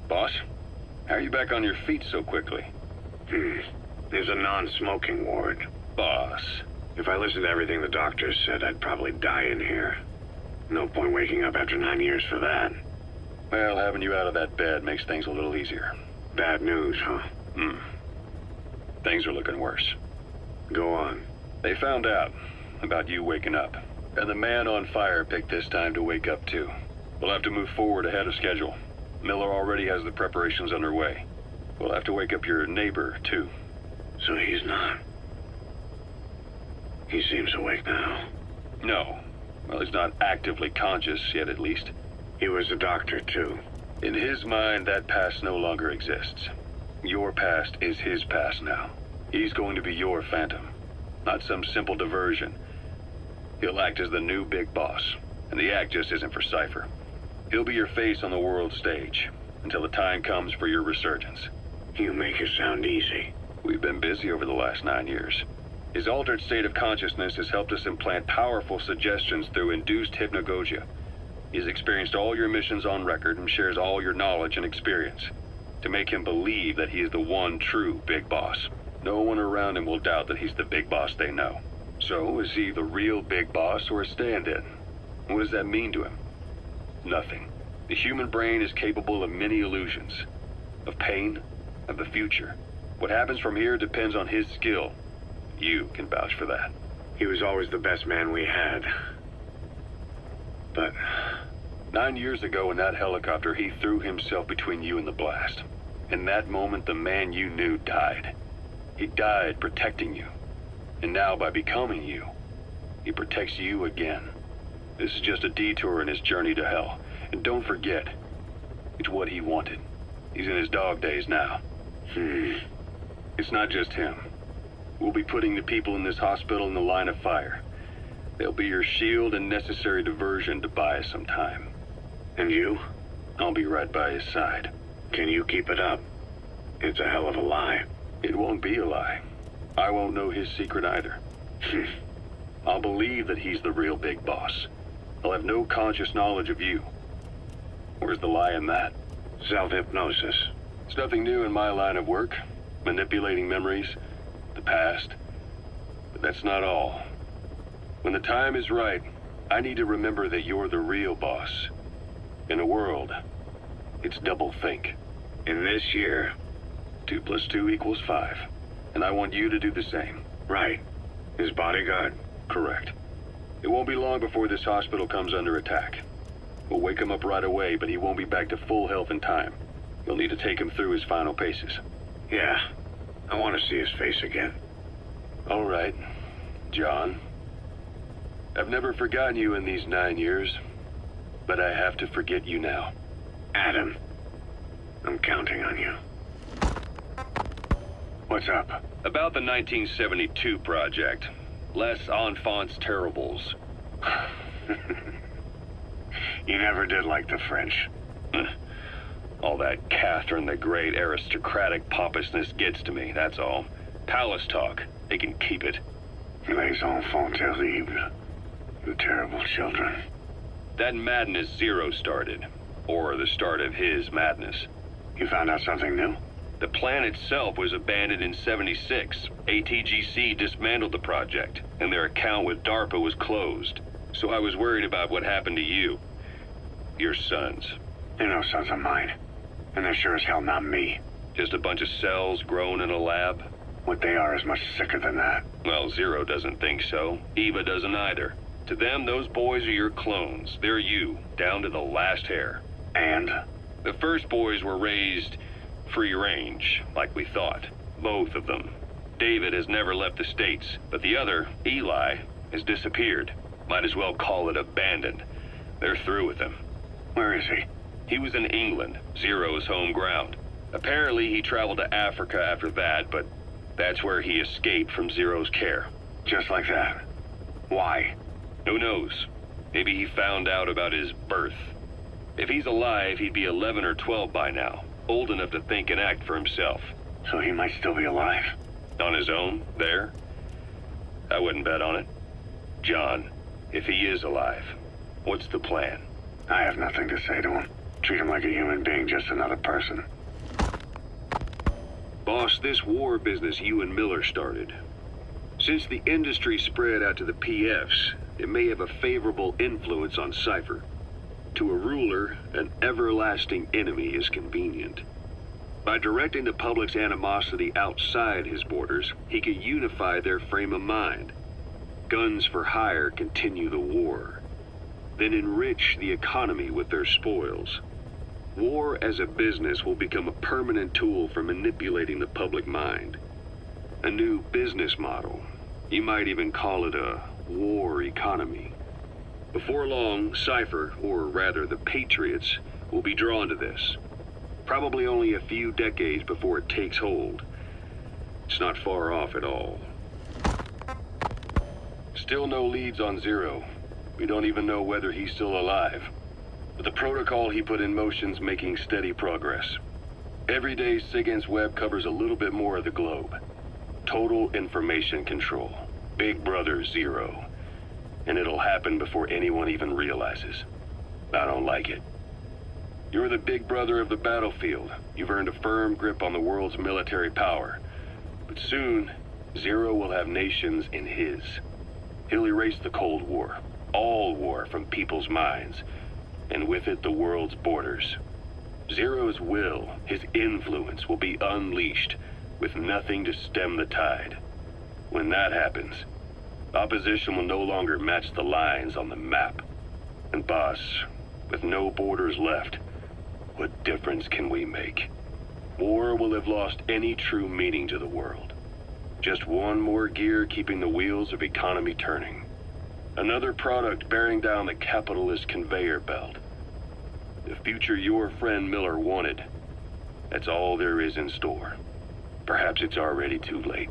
Boss, how are you back on your feet so quickly? There's a non-smoking ward. Boss. If I listened to everything the doctors said, I'd probably die in here. No point waking up after 9 years for that. Well, having you out of that bed makes things a little easier. Bad news, huh? Things are looking worse. Go on. They found out about you waking up. And the man on fire picked this time to wake up too. We'll have to move forward ahead of schedule. Miller already has the preparations underway. We'll have to wake up your neighbor too. So he's not. He seems awake now. No. Well, he's not actively conscious yet, at least. He was a doctor, too. In his mind, that past no longer exists. Your past is his past now. He's going to be your phantom, not some simple diversion. He'll act as the new big boss, and the act just isn't for Cypher. He'll be your face on the world stage, until the time comes for your resurgence. You make it sound easy. We've been busy over the last 9 years. His altered state of consciousness has helped us implant powerful suggestions through induced hypnagogia. He's experienced all your missions on record and shares all your knowledge and experience to make him believe that he is the one true big boss. No one around him will doubt that he's the big boss they know. So, is he the real big boss or a stand-in? What does that mean to him? Nothing. The human brain is capable of many illusions. Of pain, of the future. What happens from here depends on his skill. You can vouch for that. He was always the best man we had. But 9 years ago in that helicopter, he threw himself between you and the blast. In that moment, the man you knew died. He died protecting you. And now, by becoming you, he protects you again. This is just a detour in his journey to hell. And don't forget, it's what he wanted. He's in his dog days now. It's not just him. We'll be putting the people in this hospital in the line of fire. They'll be your shield and necessary diversion to buy us some time. And you? I'll be right by his side. Can you keep it up? It's a hell of a lie. It won't be a lie. I won't know his secret either. I'll believe that he's the real big boss. I'll have no conscious knowledge of you. Where's the lie in that? Self-hypnosis. It's nothing new in my line of work. Manipulating memories, the past. But that's not all. When the time is right, I need to remember that you're the real boss. In a world, it's double think. In this year, 2 + 2 = 5. And I want you to do the same. Right. His bodyguard? Correct. It won't be long before this hospital comes under attack. We'll wake him up right away, but he won't be back to full health in time. You'll need to take him through his final paces. Yeah. I want to see his face again. All right, John. I've never forgotten you in these 9 years, but I have to forget you now. Adam, I'm counting on you. What's up? About the 1972 project. Les Enfants Terribles. You never did like the French. All that Catherine the Great aristocratic pompousness gets to me, that's all. Palace talk. They can keep it. Les enfants terribles. The terrible children. That madness Zero started. Or the start of his madness. You found out something new? The plan itself was abandoned in '76. ATGC dismantled the project, and their account with DARPA was closed. So I was worried about what happened to you. Your sons. They're no sons of mine. And they're sure as hell not me. Just a bunch of cells grown in a lab? What they are is much sicker than that. Well, Zero doesn't think so. Eva doesn't either. To them, those boys are your clones. They're you, down to the last hair. And? The first boys were raised free range, like we thought. Both of them. David has never left the States, but the other, Eli, has disappeared. Might as well call it abandoned. They're through with him. Where is he? He was in England, Zero's home ground. Apparently he traveled to Africa after that, but that's where he escaped from Zero's care. Just like that. Why? Who knows? Maybe he found out about his birth. If he's alive, he'd be 11 or 12 by now. Old enough to think and act for himself. So he might still be alive. On his own, there? I wouldn't bet on it. John, if he is alive, what's the plan? I have nothing to say to him. Treat him like a human being, just another person. Boss, this war business you and Miller started. Since the industry spread out to the PFs, it may have a favorable influence on Cypher. To a ruler, an everlasting enemy is convenient. By directing the public's animosity outside his borders, he could unify their frame of mind. Guns for hire continue the war, then enrich the economy with their spoils. War as a business will become a permanent tool for manipulating the public mind. A new business model. You might even call it a war economy. Before long, Cypher, or rather the Patriots, will be drawn to this. Probably only a few decades before it takes hold. It's not far off at all. Still no leads on Zero. We don't even know whether he's still alive. But the protocol he put in motion's making steady progress. Every day, SIGINT's web covers a little bit more of the globe. Total information control. Big Brother Zero. And it'll happen before anyone even realizes. I don't like it. You're the big brother of the battlefield. You've earned a firm grip on the world's military power. But soon, Zero will have nations in his. He'll erase the Cold War. All war from people's minds. And with it, the world's borders. Zero's will, his influence, will be unleashed, with nothing to stem the tide. When that happens, opposition will no longer match the lines on the map. And boss, with no borders left, what difference can we make? War will have lost any true meaning to the world. Just one more gear keeping the wheels of economy turning. Another product bearing down the capitalist conveyor belt. The future your friend Miller wanted. That's all there is in store. Perhaps it's already too late.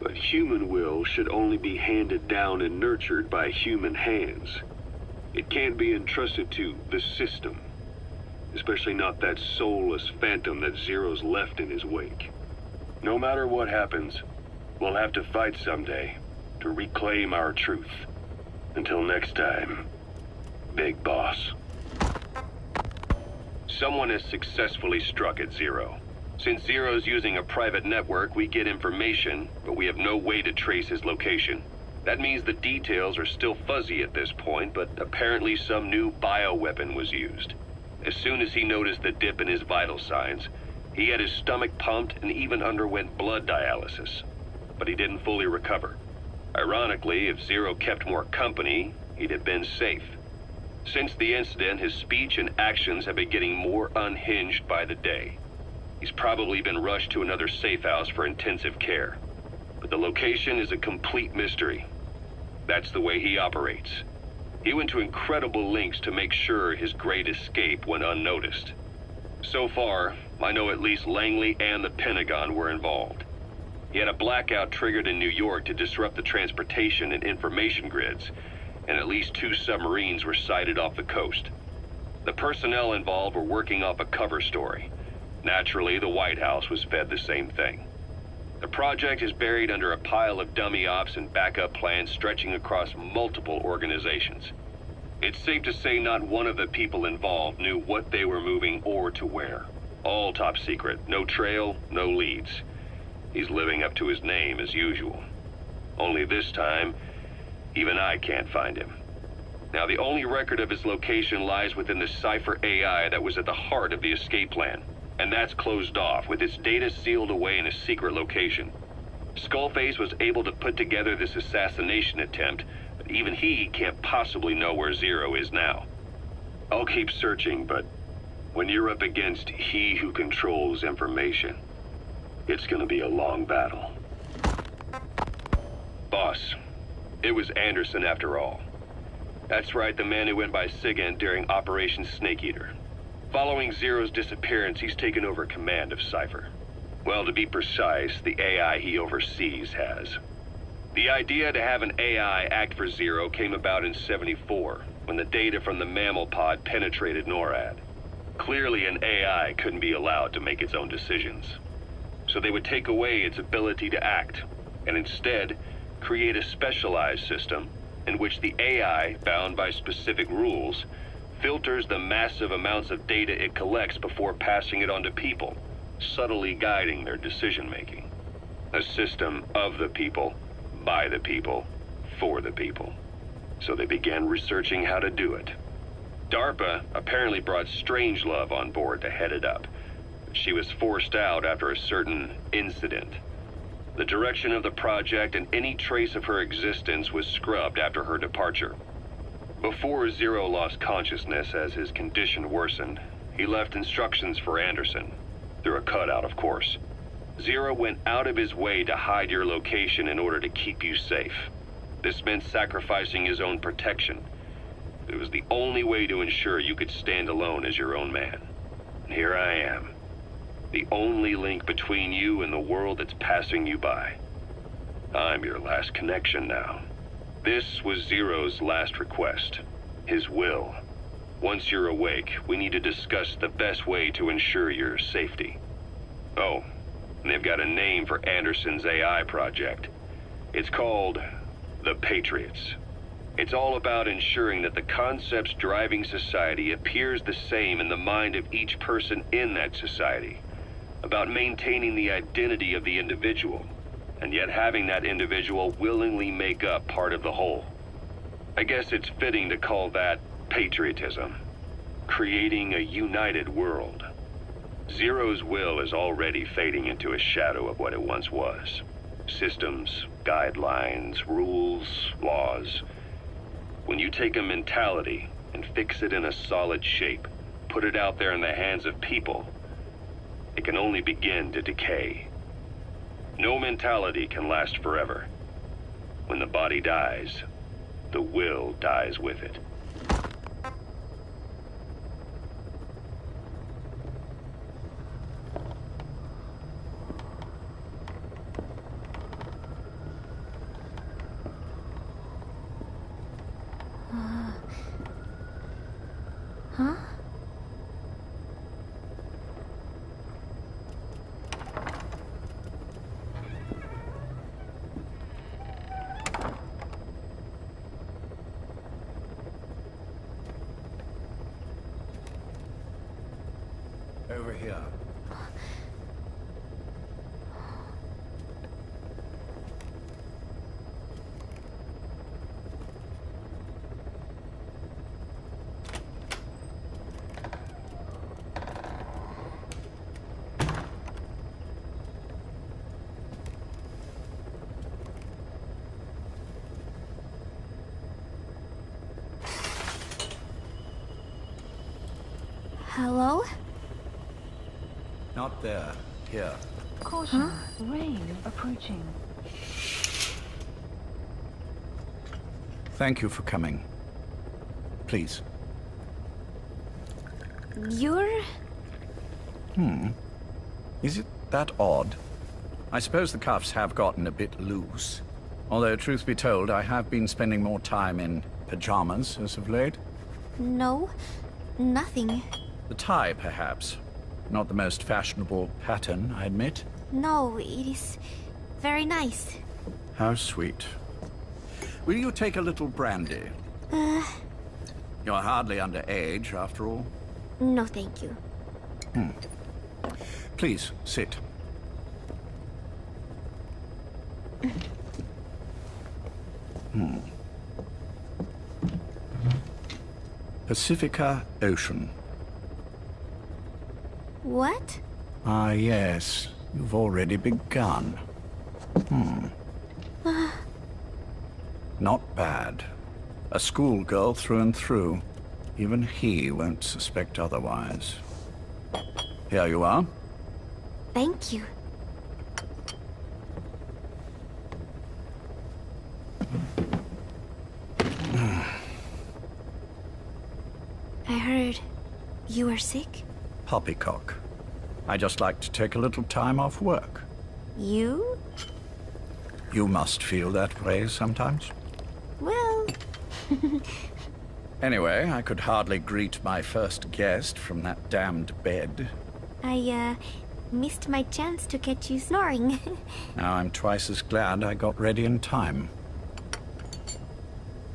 But human will should only be handed down and nurtured by human hands. It can't be entrusted to the system. Especially not that soulless phantom that Zero's left in his wake. No matter what happens, we'll have to fight someday to reclaim our truth. Until next time, Big Boss. Someone has successfully struck at Zero. Since Zero's using a private network, we get information, but we have no way to trace his location. That means the details are still fuzzy at this point, but apparently some new bioweapon was used. As soon as he noticed the dip in his vital signs, he had his stomach pumped and even underwent blood dialysis. But he didn't fully recover. Ironically, if Zero kept more company, he'd have been safe. Since the incident, his speech and actions have been getting more unhinged by the day. He's probably been rushed to another safe house for intensive care. But the location is a complete mystery. That's the way he operates. He went to incredible lengths to make sure his great escape went unnoticed. So far, I know at least Langley and the Pentagon were involved. He had a blackout triggered in New York to disrupt the transportation and information grids, and at least 2 submarines were sighted off the coast. The personnel involved were working off a cover story. Naturally, the White House was fed the same thing. The project is buried under a pile of dummy ops and backup plans stretching across multiple organizations. It's safe to say not one of the people involved knew what they were moving or to where. All top secret, no trail, no leads. He's living up to his name as usual. Only this time, even I can't find him. Now, the only record of his location lies within the Cypher AI that was at the heart of the escape plan. And that's closed off, with its data sealed away in a secret location. Skullface was able to put together this assassination attempt, but even he can't possibly know where Zero is now. I'll keep searching, but when you're up against he who controls information, it's gonna be a long battle. Boss, it was Anderson after all. That's right, the man who went by SIGINT during Operation Snake Eater. Following Zero's disappearance, he's taken over command of Cypher. Well, to be precise, the AI he oversees has. The idea to have an AI act for Zero came about in '74, when the data from the mammal pod penetrated NORAD. Clearly, an AI couldn't be allowed to make its own decisions. So they would take away its ability to act, and instead create a specialized system in which the AI, bound by specific rules, filters the massive amounts of data it collects before passing it on to people, subtly guiding their decision-making. A system of the people, by the people, for the people. So they began researching how to do it. DARPA apparently brought Strangelove on board to head it up. She was forced out after a certain incident. The direction of the project and any trace of her existence was scrubbed after her departure. Before Zero lost consciousness as his condition worsened, he left instructions for Anderson, through a cutout, of course. Zero went out of his way to hide your location in order to keep you safe. This meant sacrificing his own protection. It was the only way to ensure you could stand alone as your own man. And here I am, the only link between you and the world that's passing you by. I'm your last connection now. This was Zero's last request, his will. Once you're awake, we need to discuss the best way to ensure your safety. Oh, and they've got a name for Anderson's AI project. It's called the Patriots. It's all about ensuring that the concepts driving society appears the same in the mind of each person in that society. About maintaining the identity of the individual, and yet having that individual willingly make up part of the whole. I guess it's fitting to call that patriotism. Creating a united world. Zero's will is already fading into a shadow of what it once was. Systems, guidelines, rules, laws. When you take a mentality and fix it in a solid shape, put it out there in the hands of people, it can only begin to decay. No mentality can last forever. When the body dies, the will dies with it. Huh? Over here. Hello? Not there. Here. Caution, rain approaching. Thank you for coming. Please. You're... Is it that odd? I suppose the cuffs have gotten a bit loose. Although, truth be told, I have been spending more time in pajamas as of late. No, nothing. The tie, perhaps. Not the most fashionable pattern, I admit. No, it is very nice. How sweet. Will you take a little brandy? You're hardly underage, after all. No, thank you. Please, sit. Pacifica Ocean. What? Ah, yes. You've already begun. Not bad. A schoolgirl through and through. Even he won't suspect otherwise. Here you are. Thank you. I heard you were sick? Poppycock. I just like to take a little time off work. You? You must feel that way sometimes. Well... Anyway, I could hardly greet my first guest from that damned bed. I, missed my chance to catch you snoring. Now I'm twice as glad I got ready in time.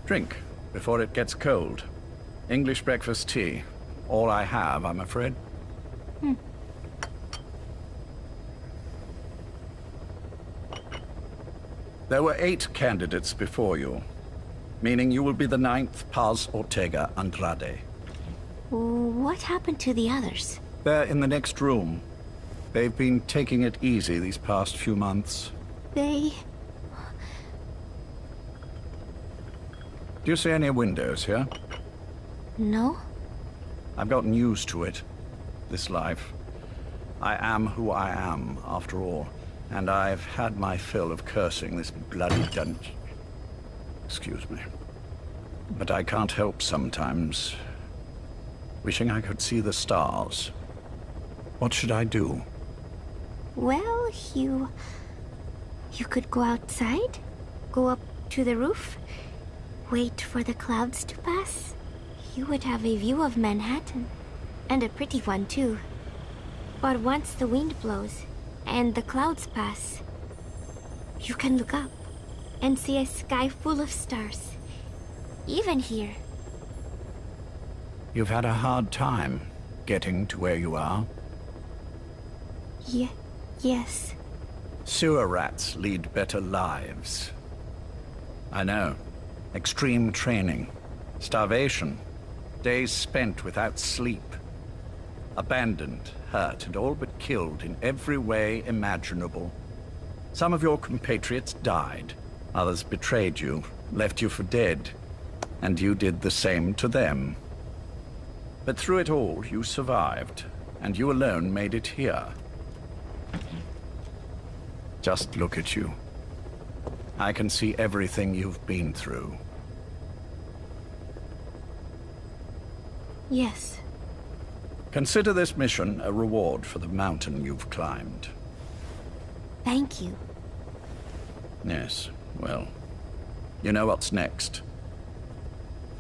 Drink, before it gets cold. English breakfast tea. All I have, I'm afraid. There were 8 candidates before you, meaning you will be the 9th Paz Ortega Andrade. What happened to the others? They're in the next room. They've been taking it easy these past few months. They... Do you see any windows here? No? I've gotten used to it, this life. I am who I am, after all. And I've had my fill of cursing this bloody dungeon. Excuse me. But I can't help sometimes wishing I could see the stars. What should I do? Well, you could go outside, go up to the roof, wait for the clouds to pass. You would have a view of Manhattan, and a pretty one too. But once the wind blows and the clouds pass, you can look up and see a sky full of stars, even here. You've had a hard time getting to where you are. Yes. Sewer rats lead better lives. I know. Extreme training, starvation, days spent without sleep, abandoned, hurt, and all but killed in every way imaginable. Some of your compatriots died. Others betrayed you, left you for dead, and you did the same to them. But through it all, you survived, and you alone made it here. Just look at you. I can see everything you've been through. Yes. Consider this mission a reward for the mountain you've climbed. Thank you. Yes, well, you know what's next.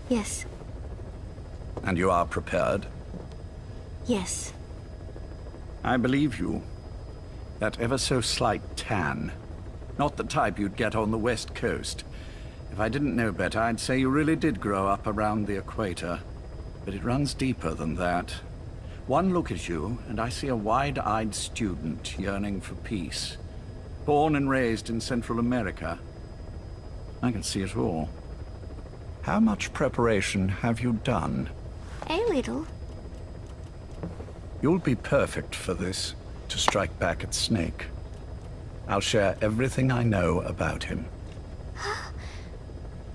Yes. And you are prepared? Yes. I believe you. That ever so slight tan. Not the type you'd get on the West Coast. If I didn't know better, I'd say you really did grow up around the equator. But it runs deeper than that. One look at you, and I see a wide-eyed student yearning for peace. Born and raised in Central America. I can see it all. How much preparation have you done? A little. You'll be perfect for this, to strike back at Snake. I'll share everything I know about him.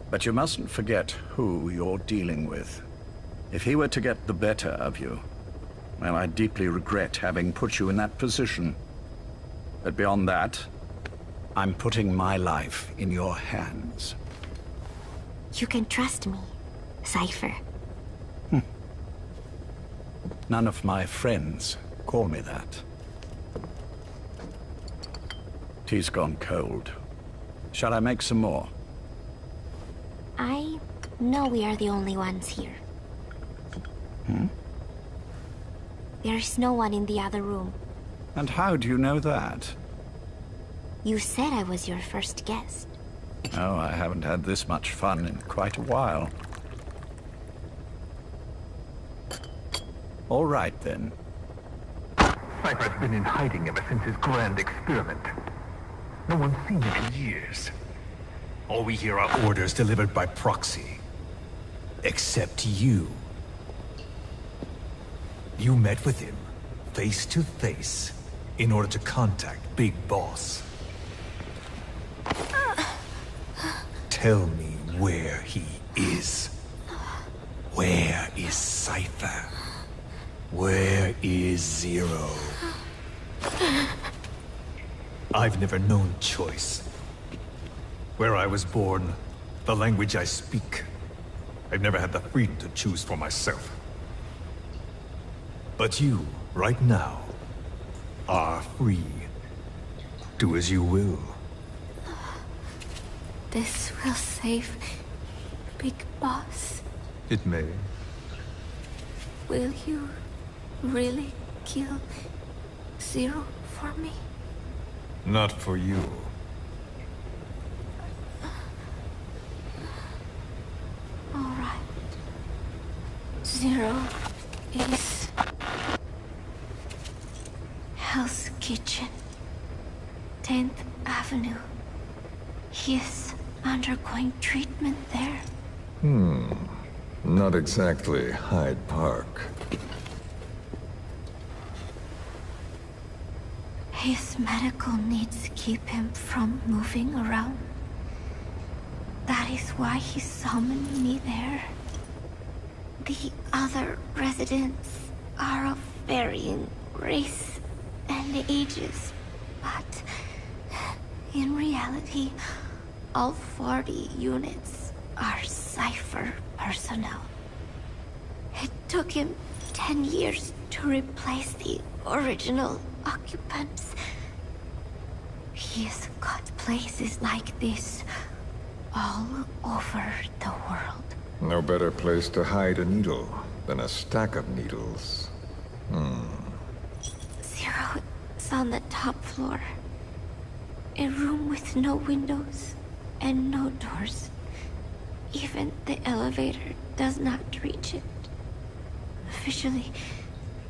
But you mustn't forget who you're dealing with. If he were to get the better of you, well, I deeply regret having put you in that position. But beyond that, I'm putting my life in your hands. You can trust me, Cypher. None of my friends call me that. Tea's gone cold. Shall I make some more? I know we are the only ones here. There's no one in the other room. And how do you know that? You said I was your first guest. Oh, I haven't had this much fun in quite a while. All right, then. Cypher's been in hiding ever since his grand experiment. No one's seen him in years. All we hear are orders delivered by proxy. Except you. You met with him, face to face, in order to contact Big Boss. Tell me where he is. Where is Cypher? Where is Zero? I've never known choice. Where I was born, the language I speak, I've never had the freedom to choose for myself. But you, right now, are free. Do as you will. This will save Big Boss. It may. Will you really kill Zero for me? Not for you. All right. 0 is Hell's Kitchen, 10th Avenue. He is undergoing treatment there. Not exactly Hyde Park. His medical needs keep him from moving around. That is why he summoned me there. The other residents are of varying race and ages, but in reality, all 40 units are Cypher personnel. It took him 10 years to replace the original occupants. He's got places like this all over the world. No better place to hide a needle than a stack of needles. 0 is on the top floor. A room with no windows and no doors. Even the elevator does not reach it. Officially,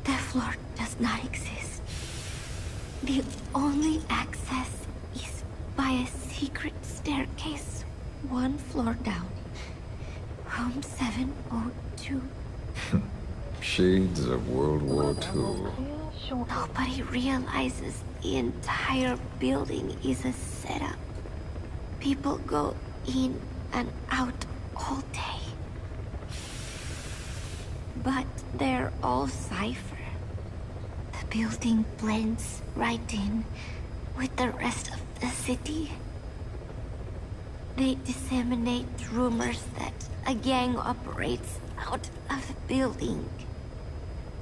the floor does not exist. The only access is by a secret staircase 1 floor down. Room 702. Shades of World War II. Nobody realizes the entire building is a setup. People go in and out all day. But they're all Cypher. The building blends right in with the rest of the city. They disseminate rumors that a gang operates out of the building.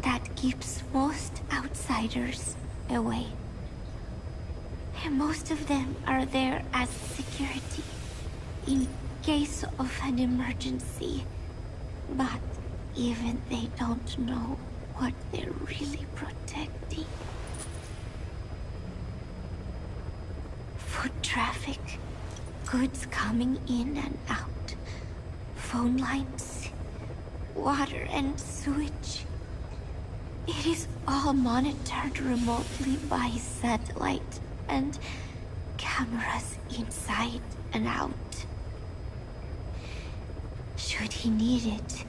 That keeps most outsiders away. And most of them are there as security in case of an emergency. But even they don't know what they're really protecting. Foot traffic, goods coming in and out, phone lines, water and sewage. It is all monitored remotely by satellite and cameras inside and out. Should he need it,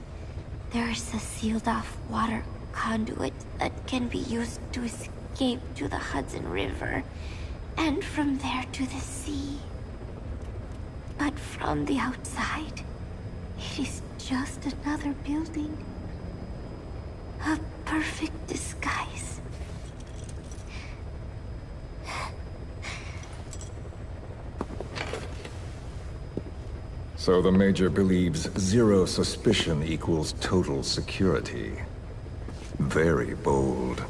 there's a sealed-off water conduit that can be used to escape to the Hudson River, and from there to the sea. But from the outside, it is just another building. A perfect disguise. So the Major believes 0 suspicion equals total security. Very bold.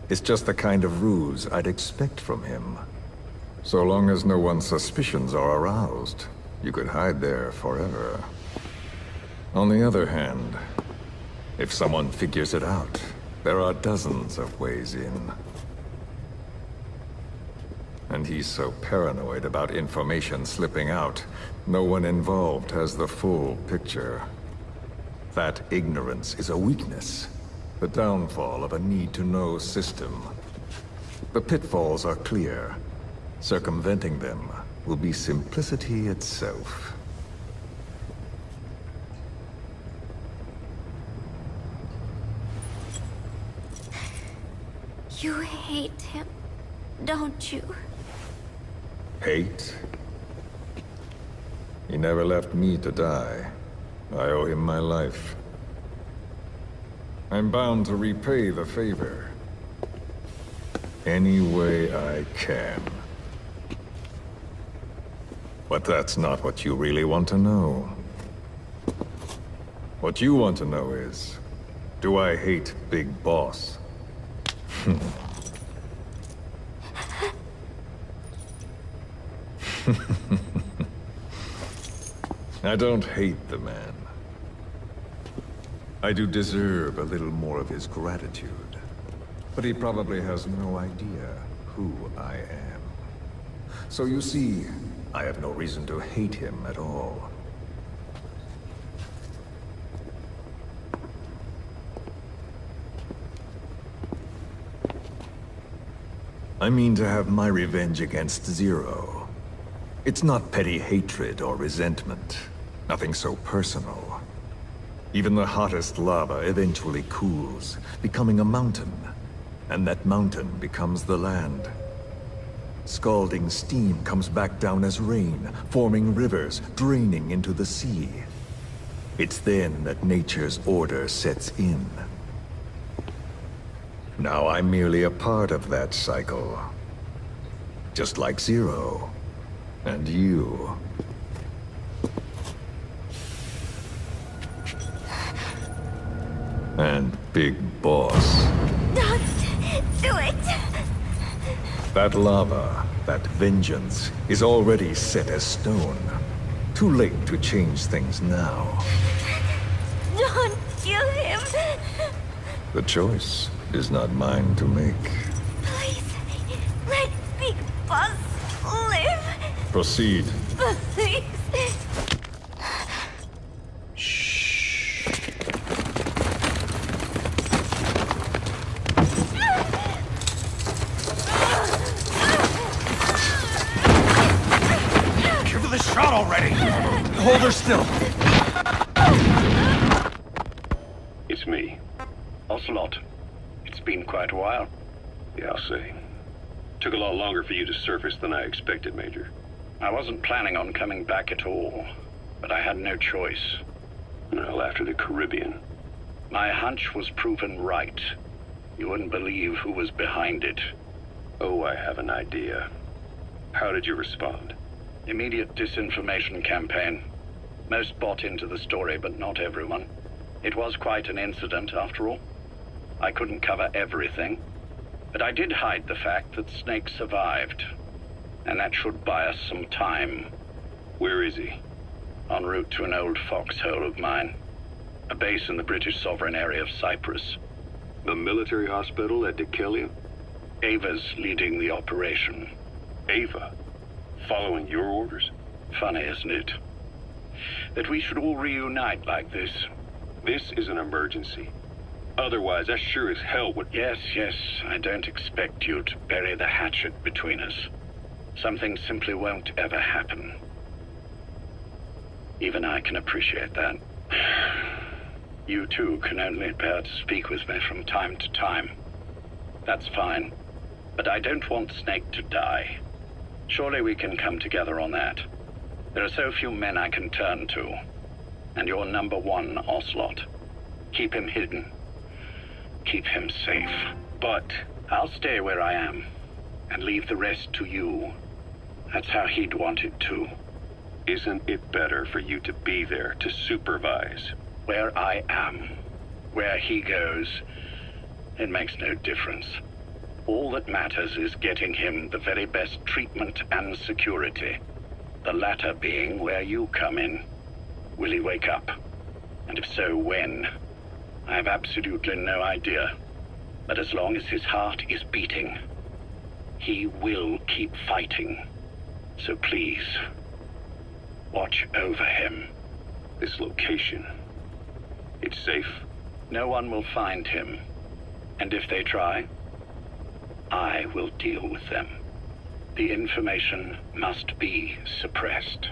It's just the kind of ruse I'd expect from him. So long as no one's suspicions are aroused, you could hide there forever. On the other hand, if someone figures it out, there are dozens of ways in. And he's so paranoid about information slipping out, no one involved has the full picture. That ignorance is a weakness, the downfall of a need-to-know system. The pitfalls are clear. Circumventing them will be simplicity itself. You hate him, don't you? Hate? He never left me to die. I owe him my life. I'm bound to repay the favor. Any way I can. But that's not what you really want to know. What you want to know is, do I hate Big Boss? I don't hate the man. I do deserve a little more of his gratitude. But he probably has no idea who I am. So you see, I have no reason to hate him at all. I mean to have my revenge against Zero. It's not petty hatred or resentment. Nothing so personal. Even the hottest lava eventually cools, becoming a mountain. And that mountain becomes the land. Scalding steam comes back down as rain, forming rivers, draining into the sea. It's then that nature's order sets in. Now I'm merely a part of that cycle. Just like Zero. And you. And Big Boss. Don't do it! That lava, that vengeance, is already set as stone. Too late to change things now. Don't kill him! The choice is not mine to make. Please, let Big Boss live! Proceed. Please! Shot already! Hold her still! It's me. Ocelot. It's been quite a while. Yeah, I'll say. Took a lot longer for you to surface than I expected, Major. I wasn't planning on coming back at all, but I had no choice. Well, after the Caribbean. My hunch was proven right. You wouldn't believe who was behind it. Oh, I have an idea. How did you respond? Immediate disinformation campaign. Most bought into the story, but not everyone. It was quite an incident, after all. I couldn't cover everything, but I did hide the fact that Snake survived, and that should buy us some time. Where is he? En route to an old foxhole of mine. A base in the British sovereign area of Cyprus. The military hospital at Dekelia? Ava's leading the operation. Ava? Following your orders? Funny, isn't it? That we should all reunite like this. This is an emergency. Otherwise, I sure as hell would... Yes, I don't expect you to bury the hatchet between us. Something simply won't ever happen. Even I can appreciate that. You too can only bear to speak with me from time to time. That's fine. But I don't want Snake to die. Surely we can come together on that. There are so few men I can turn to. And you're number one, Ocelot. Keep him hidden. Keep him safe. But I'll stay where I am. And leave the rest to you. That's how he'd want it too. Isn't it better for you to be there to supervise? Where I am. Where he goes. It makes no difference. All that matters is getting him the very best treatment and security. The latter being where you come in. Will he wake up? And if so, when? I have absolutely no idea. But as long as his heart is beating, he will keep fighting. So please, watch over him. This location, it's safe? No one will find him. And if they try, I will deal with them. The information must be suppressed.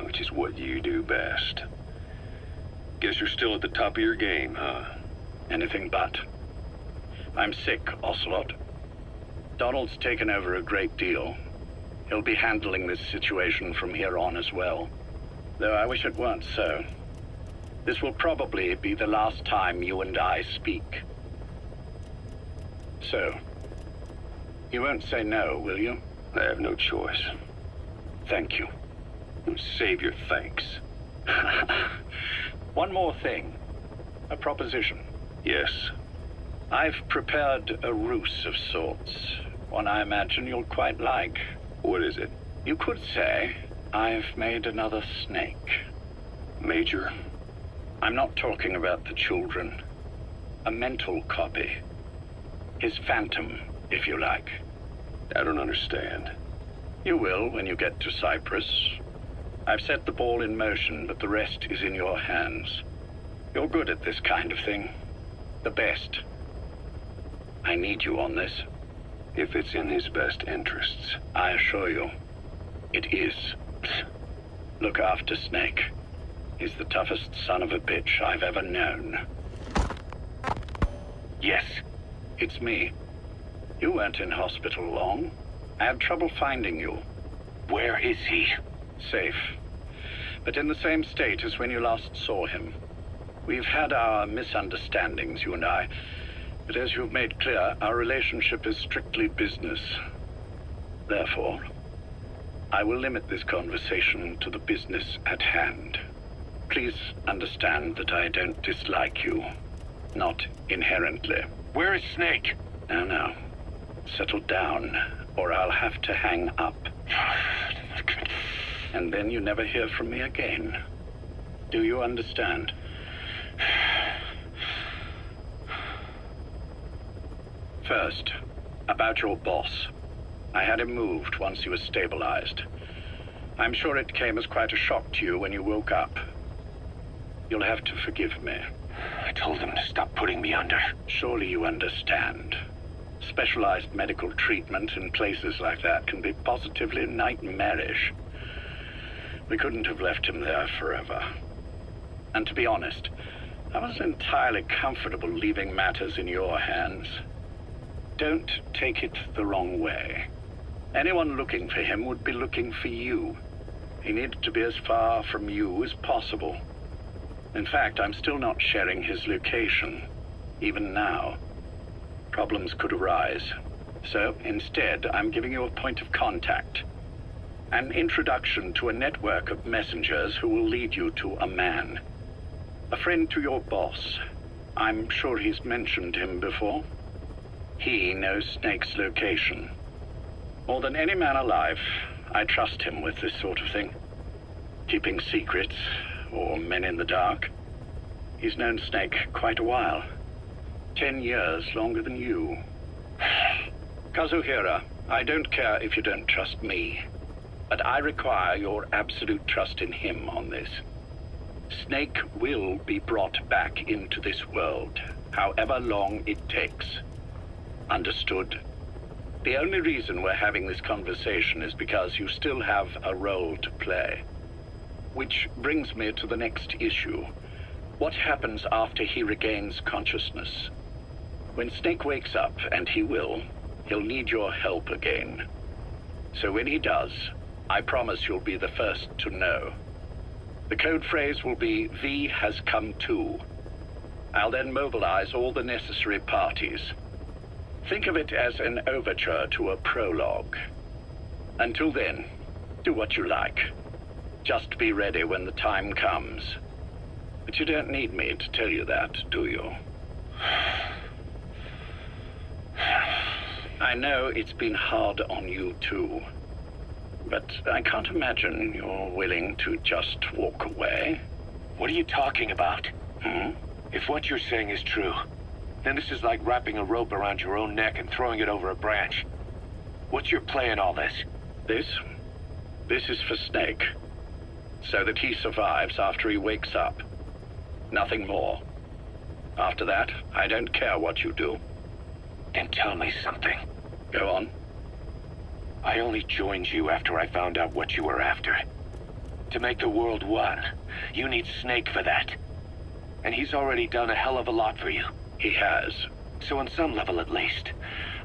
Which is what you do best. Guess you're still at the top of your game, huh? Anything but. I'm sick, Ocelot. Donald's taken over a great deal. He'll be handling this situation from here on as well. Though I wish it weren't so. This will probably be the last time you and I speak. So, you won't say no, will you? I have no choice. Thank you. Save your thanks. One more thing. A proposition. Yes. I've prepared a ruse of sorts. One I imagine you'll quite like. What is it? You could say I've made another Snake. Major? I'm not talking about the children. A mental copy. His phantom, if you like. I don't understand. You will when you get to Cyprus. I've set the ball in motion, but the rest is in your hands. You're good at this kind of thing. The best. I need you on this. if it's in his best interests. I assure you, it is. Look after Snake. He's the toughest son of a bitch I've ever known. Yes, it's me. You weren't in hospital long. I had trouble finding you. Where is he? Safe. But in the same state as when you last saw him. We've had our misunderstandings, you and I. But as you've made clear, our relationship is strictly business. Therefore, I will limit this conversation to the business at hand. Please understand that I don't dislike you. Not inherently. Where is Snake? Now. Settle down, or I'll have to hang up. And then you never hear from me again. Do you understand? First, about your boss. I had him moved once he was stabilized. I'm sure it came as quite a shock to you when you woke up. You'll have to forgive me. I told him to stop putting me under. Surely you understand. Specialized medical treatment in places like that can be positively nightmarish. We couldn't have left him there forever. And to be honest, I wasn't entirely comfortable leaving matters in your hands. Don't take it the wrong way. Anyone looking for him would be looking for you. He needed to be as far from you as possible. In fact, I'm still not sharing his location, even now. Problems could arise. So instead, I'm giving you a point of contact. An introduction to a network of messengers who will lead you to a man. A friend to your boss. I'm sure he's mentioned him before. He knows Snake's location. More than any man alive, I trust him with this sort of thing. Keeping secrets, or men in the dark. He's known Snake quite a while. 10 years longer than you. Kazuhira, I don't care if you don't trust me, but I require your absolute trust in him on this. Snake will be brought back into this world, however long it takes. Understood? The only reason we're having this conversation is because you still have a role to play. Which brings me to the next issue. What happens after he regains consciousness? When Snake wakes up, and he will, he'll need your help again. So when he does, I promise you'll be the first to know. The code phrase will be, V has come to. I'll then mobilize all the necessary parties. Think of it as an overture to a prologue. Until then, do what you like. Just be ready when the time comes. But you don't need me to tell you that, do you? I know it's been hard on you too. But I can't imagine you're willing to just walk away. What are you talking about? If what you're saying is true, then this is like wrapping a rope around your own neck and throwing it over a branch. What's your play in all this? This is for Snake. So that he survives after he wakes up. Nothing more. After that, I don't care what you do. Then tell me something. Go on. I only joined you after I found out what you were after. To make the world one, you need Snake for that. And he's already done a hell of a lot for you. He has. So on some level at least,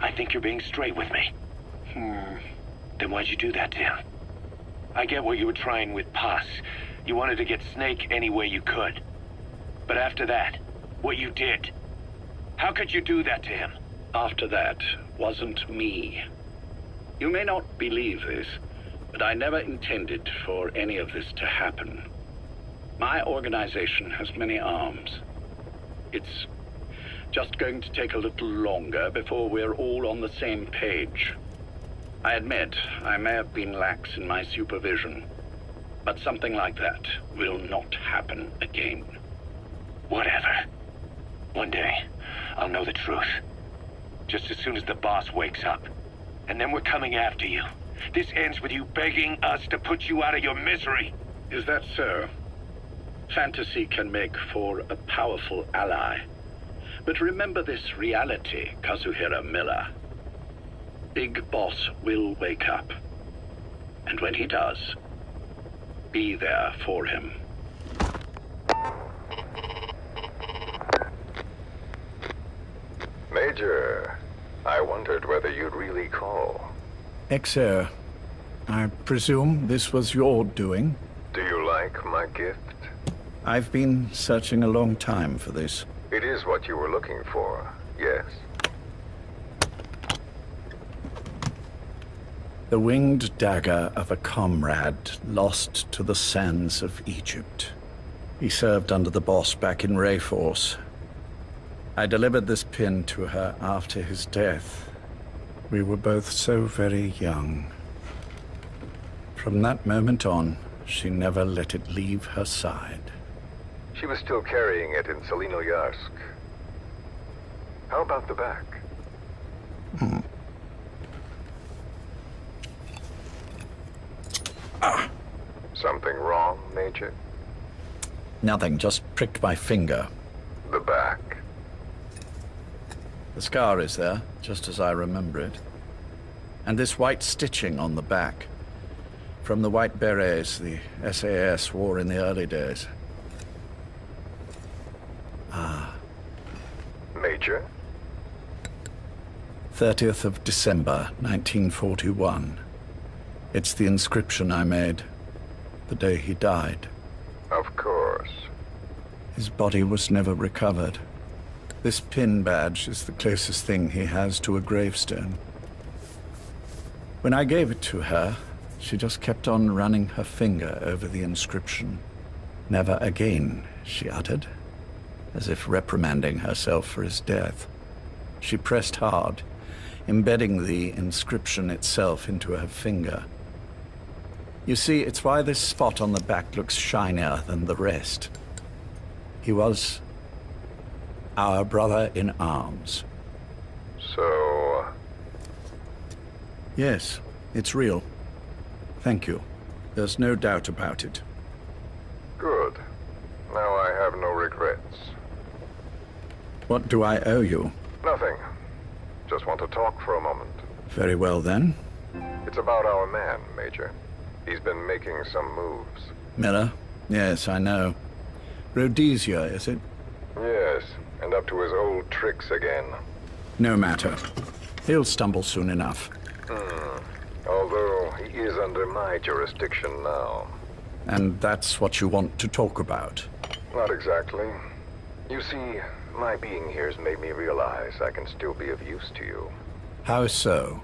I think you're being straight with me. Then why'd you do that to him? I get what you were trying with Paz. You wanted to get Snake any way you could. But after that, what you did, how could you do that to him? After that wasn't me. You may not believe this, but I never intended for any of this to happen. My organization has many arms. It's just going to take a little longer before we're all on the same page. I admit I may have been lax in my supervision, but something like that will not happen again. Whatever. One day, I'll know the truth. Just as soon as the boss wakes up. And then we're coming after you. This ends with you begging us to put you out of your misery. Is that so? Fantasy can make for a powerful ally. But remember this reality, Kazuhira Miller. Big Boss will wake up. And when he does, be there for him. Major, I wondered whether you'd really call. XO, I presume this was your doing? Do you like my gift? I've been searching a long time for this. It is what you were looking for, yes? The winged dagger of a comrade lost to the sands of Egypt. He served under the boss back in Rayforce. I delivered this pin to her after his death. We were both so very young. From that moment on, she never let it leave her side. She was still carrying it in Selinoyarsk. How about the back? Something wrong, Major? Nothing, just pricked my finger. The back. The scar is there, just as I remember it. And this white stitching on the back. From the white berets the SAS wore in the early days. Major? 30th of December, 1941. It's the inscription I made the day he died. Of course. His body was never recovered. This pin badge is the closest thing he has to a gravestone. When I gave it to her, she just kept on running her finger over the inscription. Never again, she uttered, as if reprimanding herself for his death. She pressed hard, embedding the inscription itself into her finger. You see, it's why this spot on the back looks shinier than the rest. He was our brother in arms. So... Yes, it's real. Thank you. There's no doubt about it. Good. Now I have no regrets. What do I owe you? Nothing. Just want to talk for a moment. Very well, then. It's about our man, Major. He's been making some moves. Miller? Yes, I know. Rhodesia, is it? Yes, and up to his old tricks again. No matter. He'll stumble soon enough. Although he is under my jurisdiction now. And that's what you want to talk about? Not exactly. You see, my being here's made me realize I can still be of use to you. How so?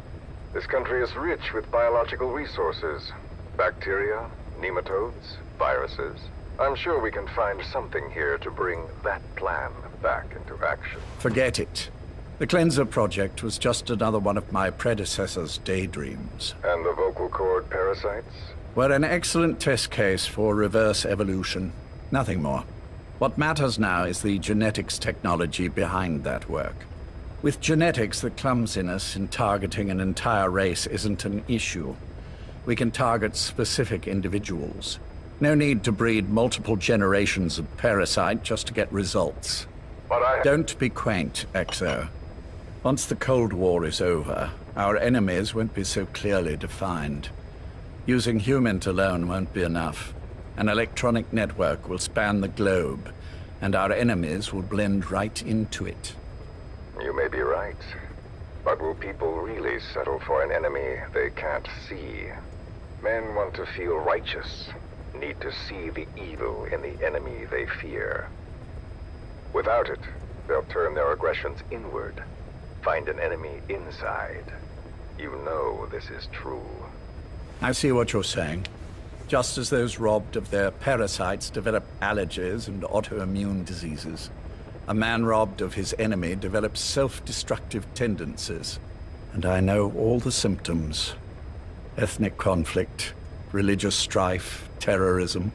This country is rich with biological resources. Bacteria, nematodes, viruses. I'm sure we can find something here to bring that plan back into action. Forget it. The Cleanser Project was just another one of my predecessor's daydreams. And the vocal cord parasites? We're an excellent test case for reverse evolution. Nothing more. What matters now is the genetics technology behind that work. With genetics, the clumsiness in targeting an entire race isn't an issue. We can target specific individuals. No need to breed multiple generations of parasite just to get results. But Don't be quaint, XO. Once the Cold War is over, our enemies won't be so clearly defined. Using humans alone won't be enough. An electronic network will span the globe, and our enemies will blend right into it. You may be right. But will people really settle for an enemy they can't see? Men want to feel righteous, need to see the evil in the enemy they fear. Without it, they'll turn their aggressions inward, find an enemy inside. You know this is true. I see what you're saying. Just as those robbed of their parasites develop allergies and autoimmune diseases, a man robbed of his enemy develops self-destructive tendencies. And I know all the symptoms. Ethnic conflict, religious strife, terrorism.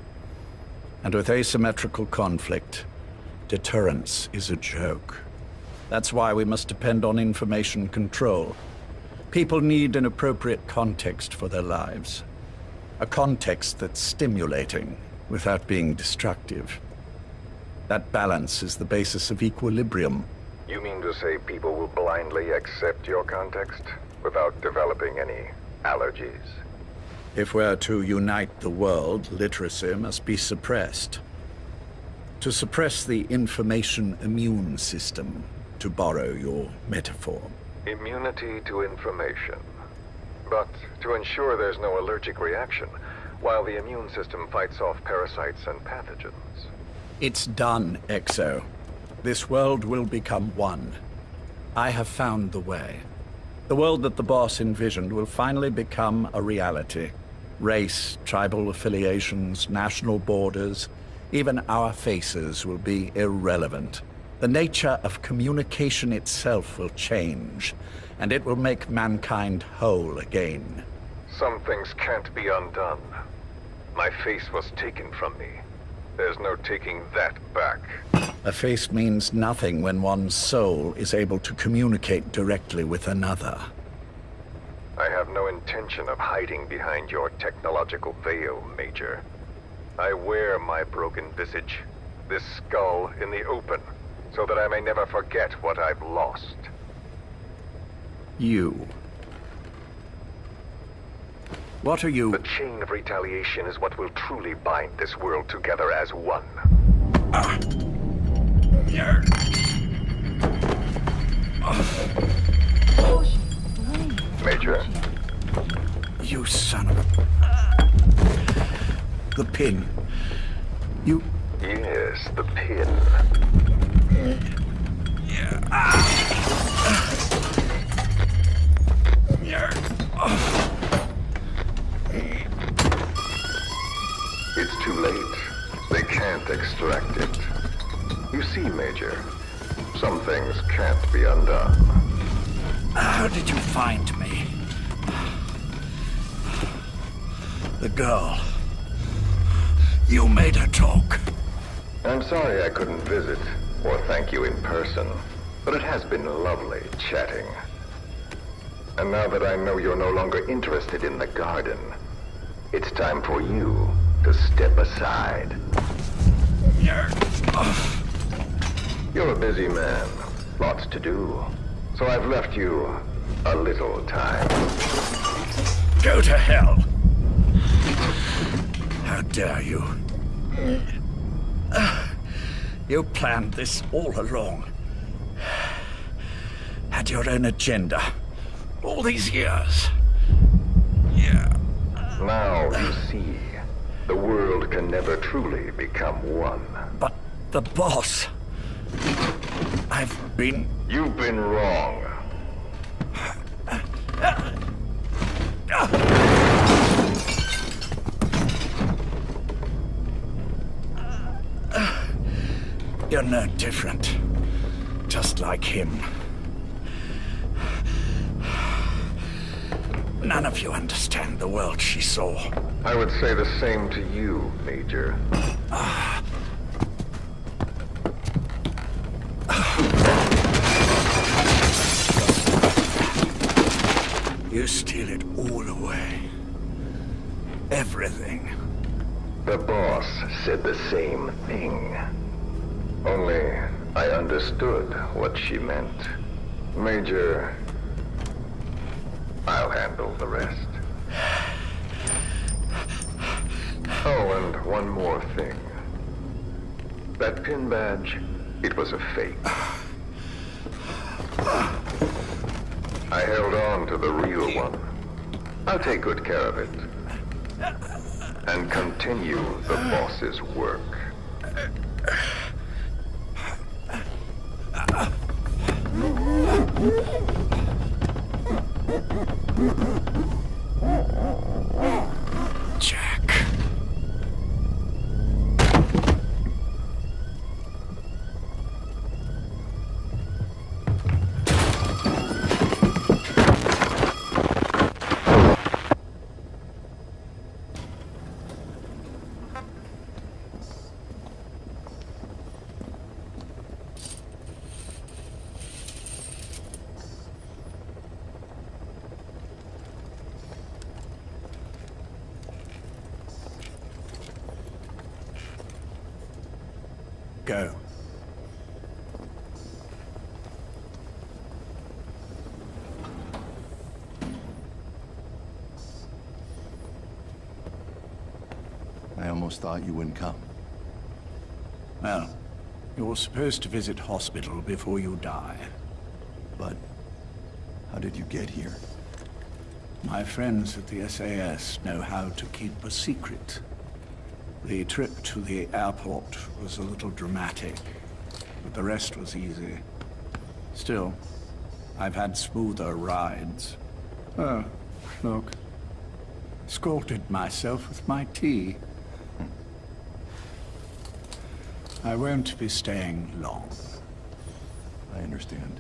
And with asymmetrical conflict, deterrence is a joke. That's why we must depend on information control. People need an appropriate context for their lives. A context that's stimulating without being destructive. That balance is the basis of equilibrium. You mean to say people will blindly accept your context? without developing any allergies. If we're to unite the world, literacy must be suppressed. To suppress the information immune system, to borrow your metaphor. Immunity to information. But to ensure there's no allergic reaction, while the immune system fights off parasites and pathogens. It's done, Exo. This world will become one. I have found the way. The world that the boss envisioned will finally become a reality. Race, tribal affiliations, national borders, even our faces will be irrelevant. The nature of communication itself will change, and it will make mankind whole again. Some things can't be undone. My face was taken from me. There's no taking that back. A face means nothing when one's soul is able to communicate directly with another. I have no intention of hiding behind your technological veil, Major. I wear my broken visage, this skull, in the open, so that I may never forget what I've lost. You. What are you? The chain of retaliation is what will truly bind this world together as one. Major? You son of a... The pin. You... Yes, the pin. It's too late. They can't extract it. You see, Major, some things can't be undone. How did you find me? The girl. You made her talk. I'm sorry I couldn't visit or thank you in person, but it has been lovely chatting. And now that I know you're no longer interested in the garden, it's time for you to step aside. You're a busy man, lots to do, so I've left you a little time. Go to hell! How dare you? You planned this all along. Had your own agenda. All these years. Yeah. Now you see, the world can never truly become one. But the boss... You've been wrong. You're no different. Just like him. None of you understand the world she saw. I would say the same to you, Major. You steal it all away. Everything. The boss said the same thing. Only I understood what she meant. Major, I'll handle the rest. Oh, and one more thing. That pin badge, it was a fake. I held on to the real one. I'll take good care of it. And continue the boss's work. Jack. Go. almost thought you wouldn't come. Well, you're supposed to visit hospital before you die. But how did you get here? My friends at the SAS know how to keep a secret. The trip to the airport was a little dramatic, but the rest was easy. Still, I've had smoother rides. Oh, look. Scalded myself with my tea. I won't be staying long. I understand.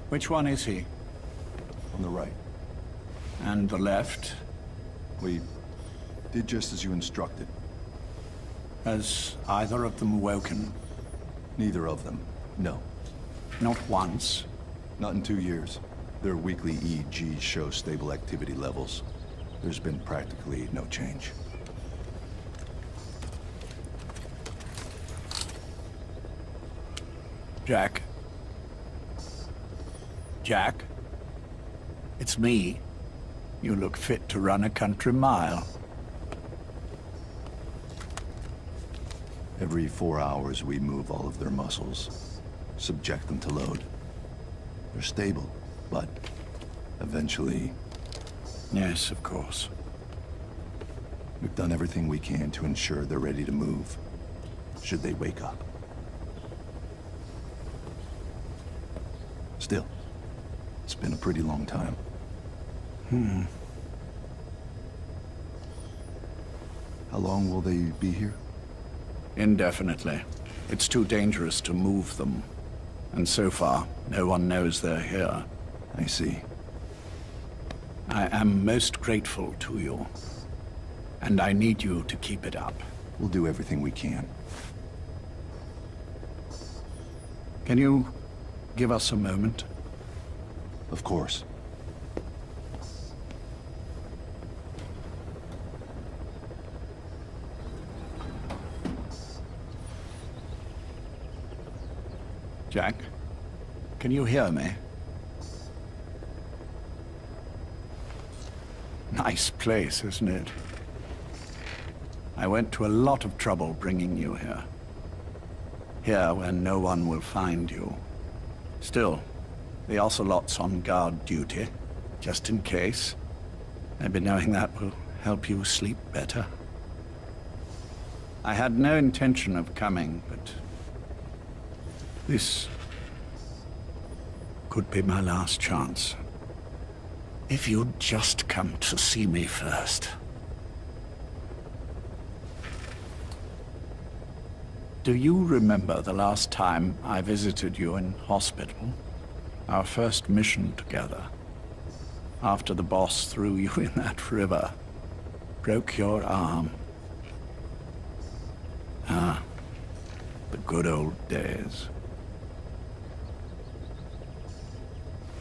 Which one is he? On the right. And the left? We did just as you instructed. Has either of them woken? Neither of them. No. Not once. Not in 2 years. Their weekly EEGs show stable activity levels. There's been practically no change. Jack? Jack? It's me. You look fit to run a country mile. Every 4 hours we move all of their muscles, subject them to load. They're stable, but eventually... Yes, of course. We've done everything we can to ensure they're ready to move, should they wake up. Still, it's been a pretty long time. How long will they be here? Indefinitely. It's too dangerous to move them. And so far, no one knows they're here. I see. I am most grateful to you. And I need you to keep it up. We'll do everything we can. Can you give us a moment? Of course. Jack, can you hear me? Nice place, isn't it? I went to a lot of trouble bringing you here. Here where no one will find you. Still, the Ocelot's on guard duty, just in case. Maybe knowing that will help you sleep better. I had no intention of coming, but this could be my last chance. If you'd just come to see me first. Do you remember the last time I visited you in hospital? Our first mission together. After the boss threw you in that river. Broke your arm. Ah, the good old days.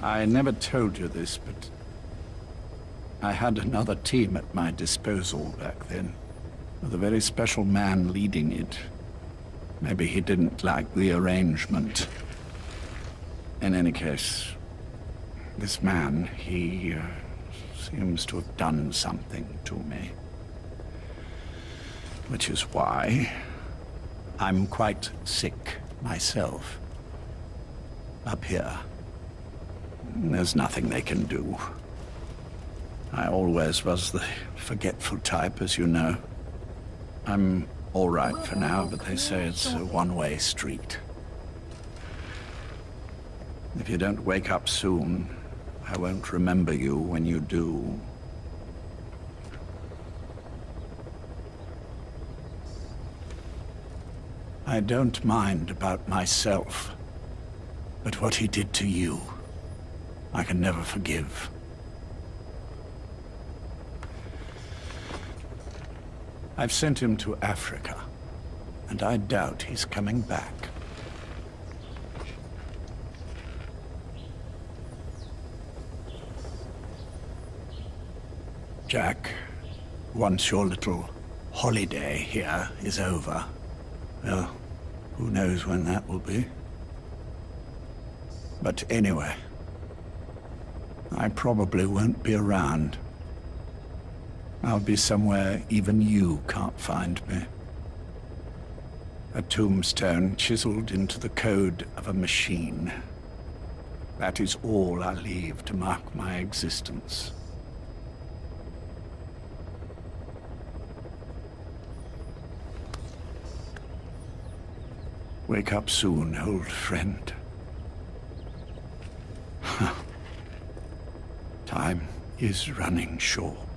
I never told you this, but I had another team at my disposal back then, with a very special man leading it. Maybe he didn't like the arrangement. In any case, this man, he seems to have done something to me. Which is why I'm quite sick myself. Up here. There's nothing they can do. I always was the forgetful type, as you know. I'm all right for now, but they say it's a one-way street. If you don't wake up soon, I won't remember you when you do. I don't mind about myself, but what he did to you, I can never forgive. I've sent him to Africa, and I doubt he's coming back. Jack, once your little holiday here is over, well, who knows when that will be? But anyway, I probably won't be around. I'll be somewhere even you can't find me. A tombstone chiseled into the code of a machine. That is all I leave to mark my existence. Wake up soon, old friend. Time is running short.